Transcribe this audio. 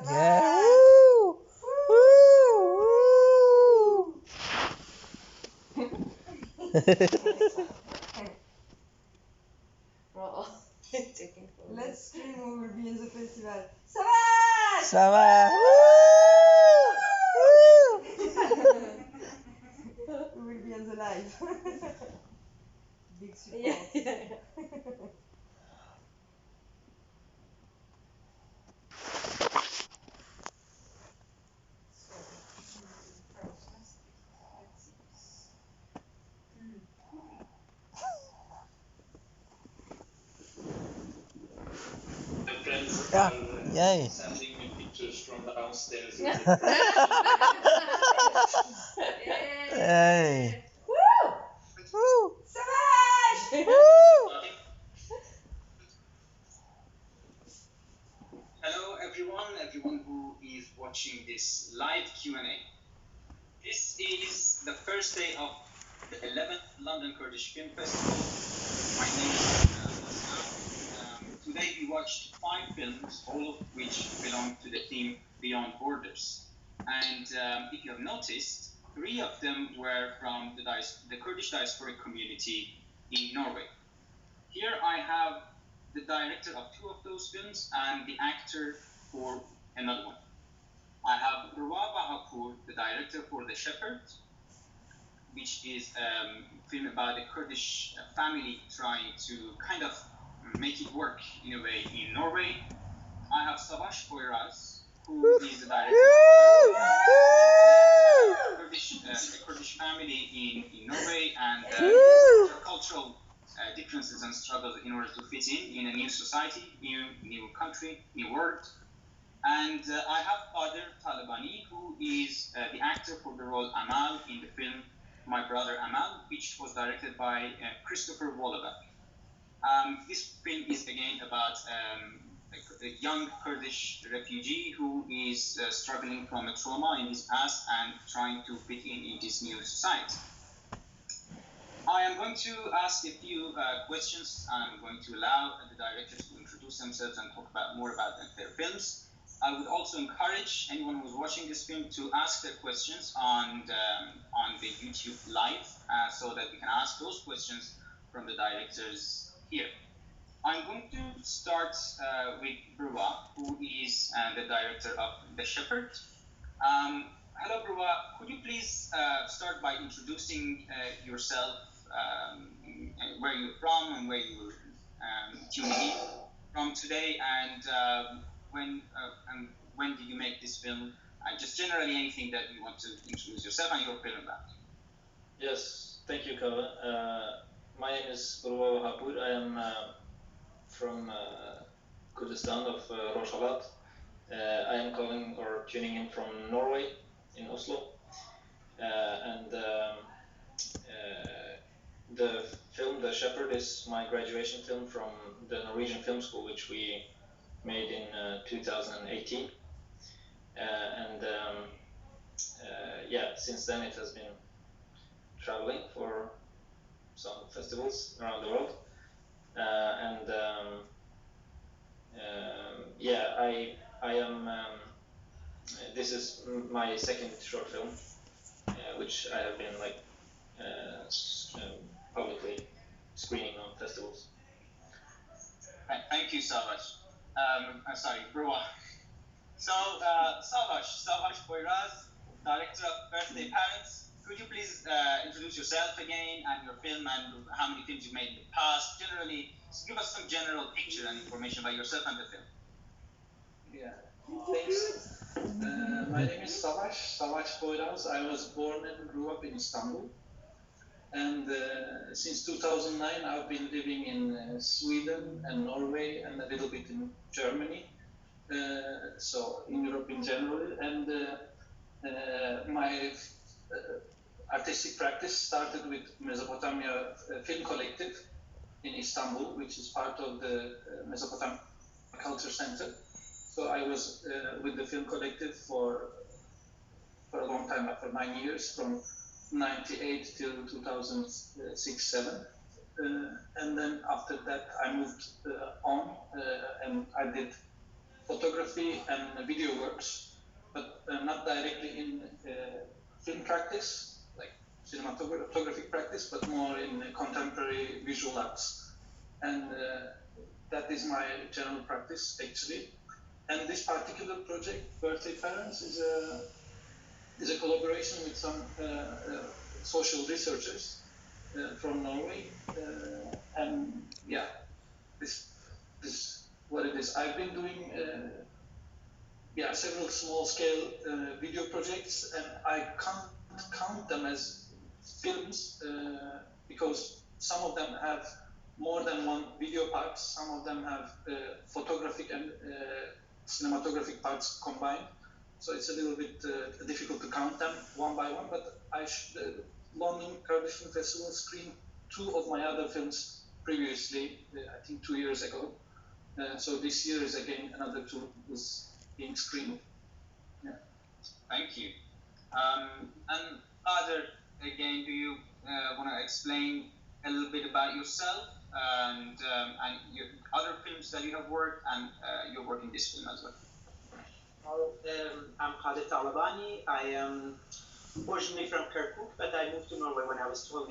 Yeah. Woo! Woo! Let's scream over be in the festival. Savas! Savas! We will be on the live. Big support. Yeah. Yay. Sending me pictures from downstairs. Yay. Woo! Woo! Savas! Woo! Hello everyone who is watching this live Q&A. This is the first day of the 11th London Kurdish Film Festival. My name is Boyraz. Today we watched 5 films, all of which belong to the theme Beyond Borders. And if you have noticed, 3 of them were from the Kurdish diasporic community in Norway. Here I have the director of 2 of those films and the actor for another one. I have Bahapur, the director for The Shepherd, which is a film about a Kurdish family trying to kind of make it work in a way in Norway. I have Savas Boyraz, who is the director of a Kurdish family in Norway and cultural differences and struggles in order to fit in a new society, new country, new world. And I have Qadir Talabani, who is the actor for the role Amal in the film My Brother Amal, which was directed by Christopher Wallabak. This film is again about a young Kurdish refugee who is struggling from a trauma in his past and trying to fit in this new society. I am going to ask a few questions. I'm going to allow the directors to introduce themselves and talk more about their films. I would also encourage anyone who's watching this film to ask their questions on the YouTube live so that we can ask those questions from the directors here. I'm going to start with Bruwa, who is the director of The Shepherd. Hello, Bruwa. Could you please start by introducing yourself, where you're from and where you're tuning in from today, and when did you make this film, and just generally anything that you want to introduce yourself and your film about. Yes, thank you, Kava. My name is Kurwa Hapur. I am from Kurdistan of Rojhelat. I am calling or tuning in from Norway, in Oslo. The film, The Shepherd, is my graduation film from the Norwegian Film School, which we made in 2018. Since then it has been traveling for some festivals around the world. I am. This is my second short film, which I have been publicly screening on festivals. Thank you, Savas. Sorry, Bruwa. So, Savas Boyraz, director of Birthday Parents. Could you please introduce yourself again and your film and how many films you've made in the past? Generally, give us some general picture and information about yourself and the film. Yeah, thanks. My name is Savas Boyraz. I was born and grew up in Istanbul. And since 2009, I've been living in Sweden and Norway and a little bit in Germany. So in Europe in general. And my artistic practice started with Mesopotamia Film Collective in Istanbul, which is part of the Mesopotamia Culture Center. So I was with the Film Collective for a long time, for 9 years, from 98 till 2006-07. And then after that I moved on and I did photography and video works, but not directly in film practice, like cinematographic practice, but more in contemporary visual arts. And that is my general practice, actually. And this particular project, Birthday Parents, is a collaboration with some social researchers from Norway. And yeah, this is what it is. I've been doing several small-scale video projects, and I can't count them as films because some of them have more than one video part, some of them have photographic and cinematographic parts combined. So it's a little bit difficult to count them one by one, but London Kurdish Film Festival screened 2 of my other films previously, I think 2 years ago. So this year is again another 2 is being screened. Yeah. Thank you. And Kader, again, do you want to explain a little bit about yourself and your other films that you have worked and your work in this film as well? Well, I'm Khalid Talabani. I am originally from Kirkuk, but I moved to Norway when I was 12 years